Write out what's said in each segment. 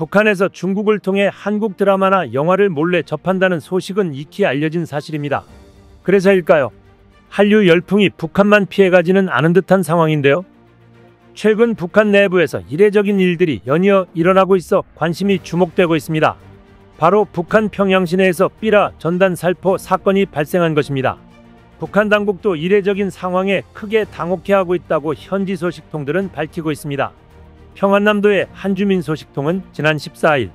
북한에서 중국을 통해 한국 드라마나 영화를 몰래 접한다는 소식은 익히 알려진 사실입니다. 그래서일까요? 한류 열풍이 북한만 피해가지는 않은 듯한 상황인데요. 최근 북한 내부에서 이례적인 일들이 연이어 일어나고 있어 관심이 주목되고 있습니다. 바로 북한 평양 시내에서 삐라 전단 살포 사건이 발생한 것입니다. 북한 당국도 이례적인 상황에 크게 당혹해하고 있다고 현지 소식통들은 밝히고 있습니다. 평안남도의 한 주민 소식통은 지난 14일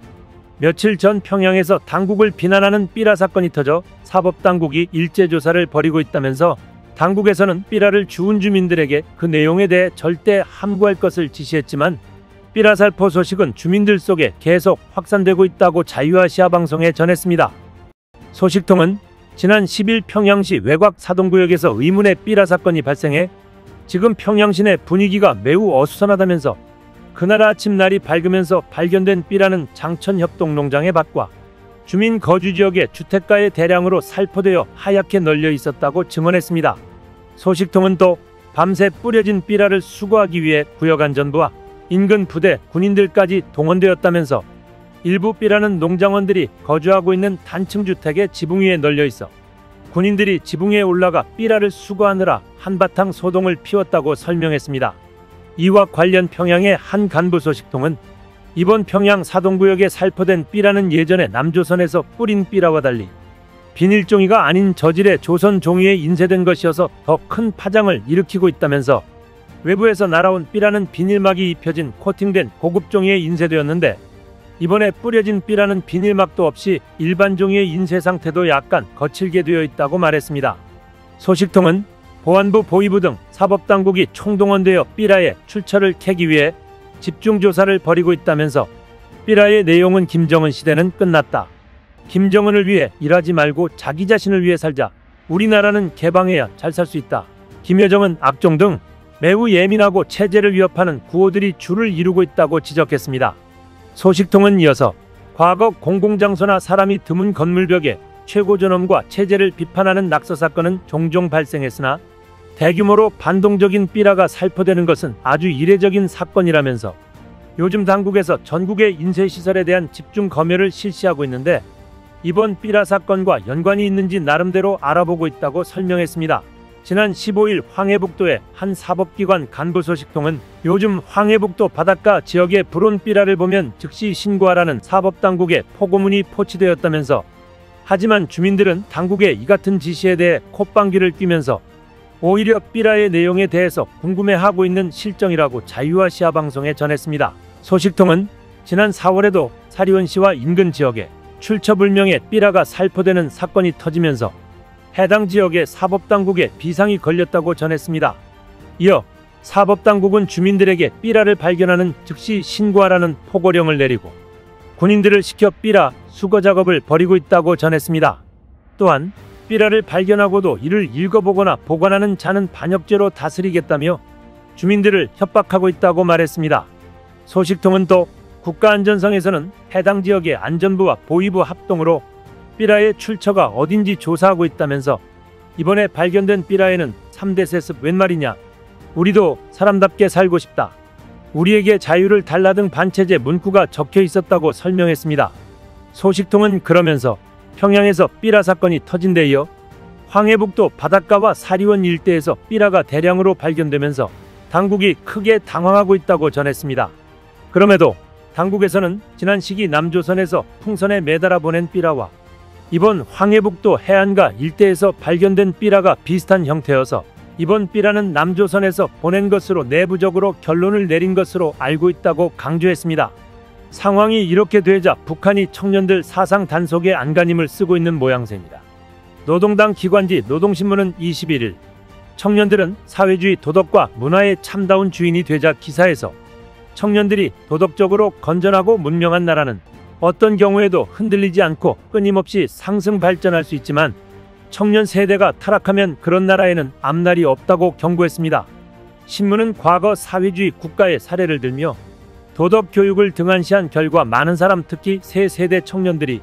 며칠 전 평양에서 당국을 비난하는 삐라 사건이 터져 사법당국이 일제조사를 벌이고 있다면서 당국에서는 삐라를 주운 주민들에게 그 내용에 대해 절대 함구할 것을 지시했지만 삐라 살포 소식은 주민들 속에 계속 확산되고 있다고 자유아시아 방송에 전했습니다. 소식통은 지난 10일 평양시 외곽 사동구역에서 의문의 삐라 사건이 발생해 지금 평양시 내 분위기가 매우 어수선하다면서 그날 아침 날이 밝으면서 발견된 삐라는 장천협동농장의 밭과 주민 거주 지역의 주택가에 대량으로 살포되어 하얗게 널려 있었다고 증언했습니다. 소식통은 또 밤새 뿌려진 삐라를 수거하기 위해 구역안전부와 인근 부대, 군인들까지 동원되었다면서 일부 삐라는 농장원들이 거주하고 있는 단층 주택의 지붕 위에 널려 있어 군인들이 지붕 위에 올라가 삐라를 수거하느라 한바탕 소동을 피웠다고 설명했습니다. 이와 관련 평양의 한 간부 소식통은 이번 평양 사동구역에 살포된 삐라는 예전에 남조선에서 뿌린 삐라와 달리 비닐종이가 아닌 저질의 조선 종이에 인쇄된 것이어서 더 큰 파장을 일으키고 있다면서 외부에서 날아온 삐라는 비닐막이 입혀진 코팅된 고급 종이에 인쇄되었는데 이번에 뿌려진 삐라는 비닐막도 없이 일반 종이의 인쇄 상태도 약간 거칠게 되어 있다고 말했습니다. 소식통은 보안부, 보위부 등 사법당국이 총동원되어 삐라의 출처를 캐기 위해 집중조사를 벌이고 있다면서 삐라의 내용은 김정은 시대는 끝났다. 김정은을 위해 일하지 말고 자기 자신을 위해 살자. 우리나라는 개방해야 잘 살 수 있다. 김여정은 악종 등 매우 예민하고 체제를 위협하는 구호들이 줄을 이루고 있다고 지적했습니다. 소식통은 이어서 과거 공공장소나 사람이 드문 건물벽에 최고존엄과 체제를 비판하는 낙서 사건은 종종 발생했으나 대규모로 반동적인 삐라가 살포되는 것은 아주 이례적인 사건이라면서 요즘 당국에서 전국의 인쇄시설에 대한 집중 검열을 실시하고 있는데 이번 삐라 사건과 연관이 있는지 나름대로 알아보고 있다고 설명했습니다. 지난 15일 황해북도의 한 사법기관 간부 소식통은 요즘 황해북도 바닷가 지역에 불온 삐라를 보면 즉시 신고하라는 사법당국의 포고문이 포치되었다면서 하지만 주민들은 당국의 이 같은 지시에 대해 콧방귀를 뀌면서 오히려 삐라의 내용에 대해서 궁금해하고 있는 실정이라고 자유아시아 방송에 전했습니다. 소식통은 지난 4월에도 사리원시와 인근 지역에 출처불명의 삐라가 살포되는 사건이 터지면서 해당 지역의 사법당국에 비상이 걸렸다고 전했습니다. 이어 사법당국은 주민들에게 삐라를 발견하는 즉시 신고하라는 포고령을 내리고 군인들을 시켜 삐라 수거 작업을 벌이고 있다고 전했습니다. 또한 삐라를 발견하고도 이를 읽어보거나 보관하는 자는 반역죄로 다스리겠다며 주민들을 협박하고 있다고 말했습니다. 소식통은 또 국가안전성에서는 해당 지역의 안전부와 보위부 합동으로 삐라의 출처가 어딘지 조사하고 있다면서 이번에 발견된 삐라에는 3대 세습 웬 말이냐, 우리도 사람답게 살고 싶다, 우리에게 자유를 달라 등 반체제 문구가 적혀 있었다고 설명했습니다. 소식통은 그러면서 평양에서 삐라 사건이 터진 데 이어 황해북도 바닷가와 사리원 일대에서 삐라가 대량으로 발견되면서 당국이 크게 당황하고 있다고 전했습니다. 그럼에도 당국에서는 지난 시기 남조선에서 풍선에 매달아 보낸 삐라와 이번 황해북도 해안가 일대에서 발견된 삐라가 비슷한 형태여서 이번 삐라는 남조선에서 보낸 것으로 내부적으로 결론을 내린 것으로 알고 있다고 강조했습니다. 상황이 이렇게 되자 북한이 청년들 사상 단속에 안간힘을 쓰고 있는 모양새입니다. 노동당 기관지 노동신문은 21일 청년들은 사회주의 도덕과 문화의 참다운 주인이 되자 기사에서 청년들이 도덕적으로 건전하고 문명한 나라는 어떤 경우에도 흔들리지 않고 끊임없이 상승 발전할 수 있지만 청년 세대가 타락하면 그런 나라에는 앞날이 없다고 경고했습니다. 신문은 과거 사회주의 국가의 사례를 들며 도덕 교육을 등한시한 결과 많은 사람, 특히 새 세대 청년들이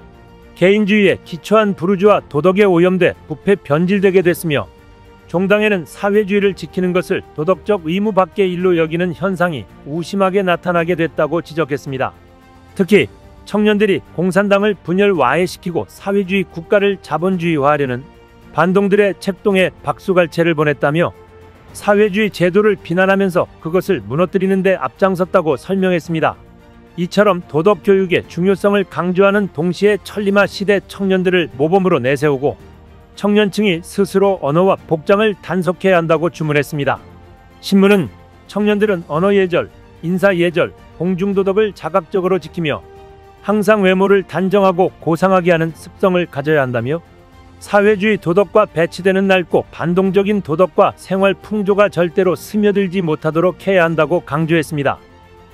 개인주의에 기초한 부르주아 도덕에 오염돼 부패 변질되게 됐으며 종당에는 사회주의를 지키는 것을 도덕적 의무 밖의 일로 여기는 현상이 우심하게 나타나게 됐다고 지적했습니다. 특히 청년들이 공산당을 분열 와해시키고 사회주의 국가를 자본주의화하려는 반동들의 책동에 박수갈채를 보냈다며 사회주의 제도를 비난하면서 그것을 무너뜨리는 데 앞장섰다고 설명했습니다. 이처럼 도덕교육의 중요성을 강조하는 동시에 천리마 시대 청년들을 모범으로 내세우고 청년층이 스스로 언어와 복장을 단속해야 한다고 주문했습니다. 신문은 청년들은 언어예절, 인사예절, 공중도덕을 자각적으로 지키며 항상 외모를 단정하고 고상하게 하는 습성을 가져야 한다며 사회주의 도덕과 배치되는 낡고 반동적인 도덕과 생활 풍조가 절대로 스며들지 못하도록 해야 한다고 강조했습니다.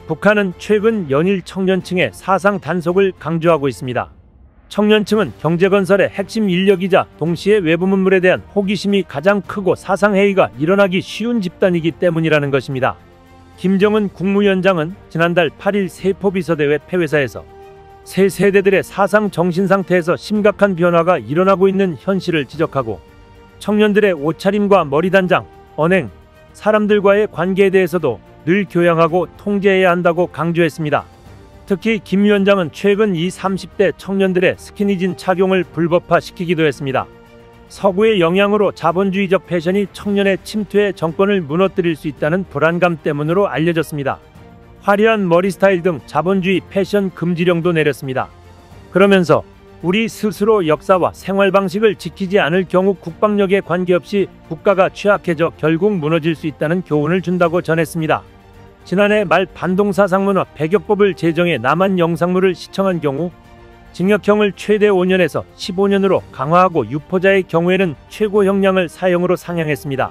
북한은 최근 연일 청년층의 사상 단속을 강조하고 있습니다. 청년층은 경제건설의 핵심 인력이자 동시에 외부 문물에 대한 호기심이 가장 크고 사상해이가 일어나기 쉬운 집단이기 때문이라는 것입니다. 김정은 국무위원장은 지난달 8일 세포비서대회 폐회사에서 새 세대들의 사상 정신 상태에서 심각한 변화가 일어나고 있는 현실을 지적하고 청년들의 옷차림과 머리단장, 언행, 사람들과의 관계에 대해서도 늘 교양하고 통제해야 한다고 강조했습니다. 특히 김 위원장은 최근 20, 30대 청년들의 스키니진 착용을 불법화시키기도 했습니다. 서구의 영향으로 자본주의적 패션이 청년의 침투해 정권을 무너뜨릴 수 있다는 불안감 때문으로 알려졌습니다. 화려한 머리 스타일 등 자본주의 패션 금지령도 내렸습니다. 그러면서 우리 스스로 역사와 생활 방식을 지키지 않을 경우 국방력에 관계없이 국가가 취약해져 결국 무너질 수 있다는 교훈을 준다고 전했습니다. 지난해 말 반동사상문화 배격법을 제정해 남한 영상물을 시청한 경우 징역형을 최대 5년에서 15년으로 강화하고 유포자의 경우에는 최고 형량을 사형으로 상향했습니다.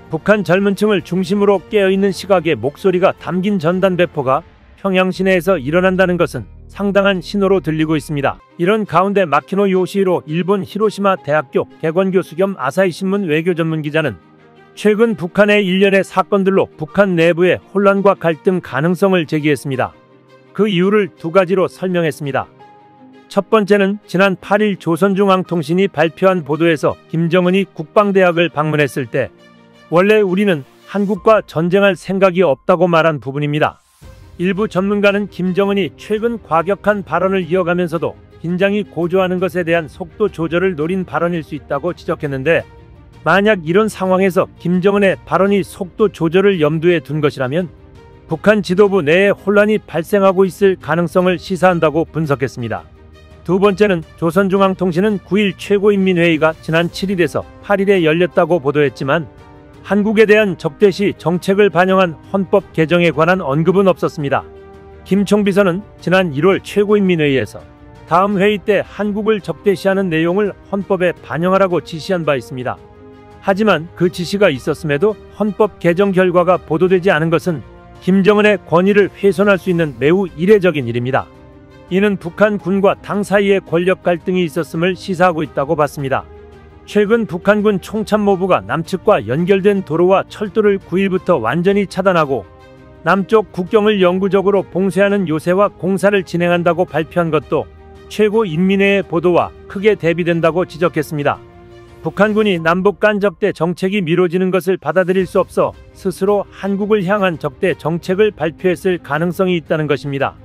북한 젊은층을 중심으로 깨어있는 시각의 목소리가 담긴 전단 배포가 평양 시내에서 일어난다는 것은 상당한 신호로 들리고 있습니다. 이런 가운데 마키노 요시히로 일본 히로시마 대학교 개건교수 겸 아사히신문 외교전문기자는 최근 북한의 일련의 사건들로 북한 내부의 혼란과 갈등 가능성을 제기했습니다. 그 이유를 두 가지로 설명했습니다. 첫 번째는 지난 8일 조선중앙통신이 발표한 보도에서 김정은이 국방대학을 방문했을 때 원래 우리는 한국과 전쟁할 생각이 없다고 말한 부분입니다. 일부 전문가는 김정은이 최근 과격한 발언을 이어가면서도 긴장이 고조하는 것에 대한 속도 조절을 노린 발언일 수 있다고 지적했는데 만약 이런 상황에서 김정은의 발언이 속도 조절을 염두에 둔 것이라면 북한 지도부 내에 혼란이 발생하고 있을 가능성을 시사한다고 분석했습니다. 두 번째는 조선중앙통신은 9일 최고인민회의가 지난 7일에서 8일에 열렸다고 보도했지만 한국에 대한 적대시 정책을 반영한 헌법 개정에 관한 언급은 없었습니다. 김 총비서는 지난 1월 최고인민회의에서 다음 회의 때 한국을 적대시하는 내용을 헌법에 반영하라고 지시한 바 있습니다. 하지만 그 지시가 있었음에도 헌법 개정 결과가 보도되지 않은 것은 김정은의 권위를 훼손할 수 있는 매우 이례적인 일입니다. 이는 북한 군과 당 사이에 권력 갈등이 있었음을 시사하고 있다고 봤습니다. 최근 북한군 총참모부가 남측과 연결된 도로와 철도를 9일부터 완전히 차단하고 남쪽 국경을 영구적으로 봉쇄하는 요새와 공사를 진행한다고 발표한 것도 최고인민회의 보도와 크게 대비된다고 지적했습니다. 북한군이 남북 간 적대 정책이 미뤄지는 것을 받아들일 수 없어 스스로 한국을 향한 적대 정책을 발표했을 가능성이 있다는 것입니다.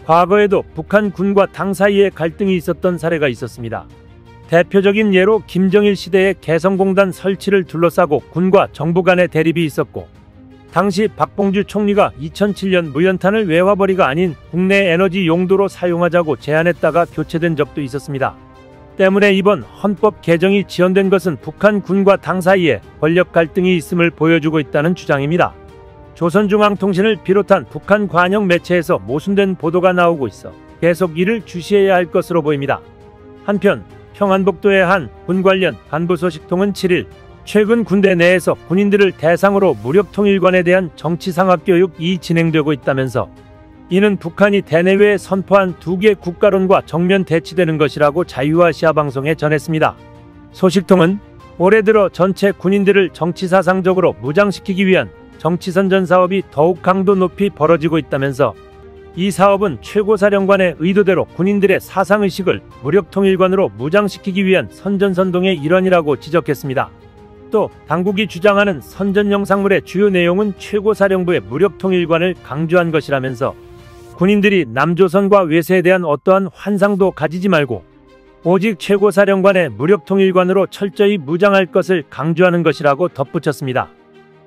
과거에도 북한 군과 당 사이에 갈등이 있었던 사례가 있었습니다. 대표적인 예로 김정일 시대의 개성공단 설치를 둘러싸고 군과 정부 간의 대립이 있었고 당시 박봉주 총리가 2007년 무연탄을 외화벌이가 아닌 국내 에너지 용도로 사용하자고 제안했다가 교체된 적도 있었습니다. 때문에 이번 헌법 개정이 지연된 것은 북한 군과 당 사이에 권력 갈등이 있음을 보여주고 있다는 주장입니다. 조선중앙통신을 비롯한 북한 관영 매체에서 모순된 보도가 나오고 있어 계속 이를 주시해야 할 것으로 보입니다. 한편 평안북도의 한 군 관련 간부 소식통은 7일 최근 군대 내에서 군인들을 대상으로 무력통일관에 대한 정치상학교육이 진행되고 있다면서 이는 북한이 대내외에 선포한 2개 국가론과 정면 대치되는 것이라고 자유아시아 방송에 전했습니다. 소식통은 올해 들어 전체 군인들을 정치사상적으로 무장시키기 위한 정치선전 사업이 더욱 강도 높이 벌어지고 있다면서 이 사업은 최고사령관의 의도대로 군인들의 사상의식을 무력통일관으로 무장시키기 위한 선전선동의 일환이라고 지적했습니다. 또 당국이 주장하는 선전 영상물의 주요 내용은 최고사령부의 무력통일관을 강조한 것이라면서 군인들이 남조선과 외세에 대한 어떠한 환상도 가지지 말고 오직 최고사령관의 무력통일관으로 철저히 무장할 것을 강조하는 것이라고 덧붙였습니다.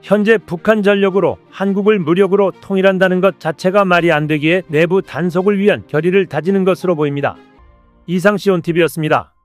현재 북한 전력으로 한국을 무력으로 통일한다는 것 자체가 말이 안 되기에 내부 단속을 위한 결의를 다지는 것으로 보입니다. 이상 시온TV였습니다.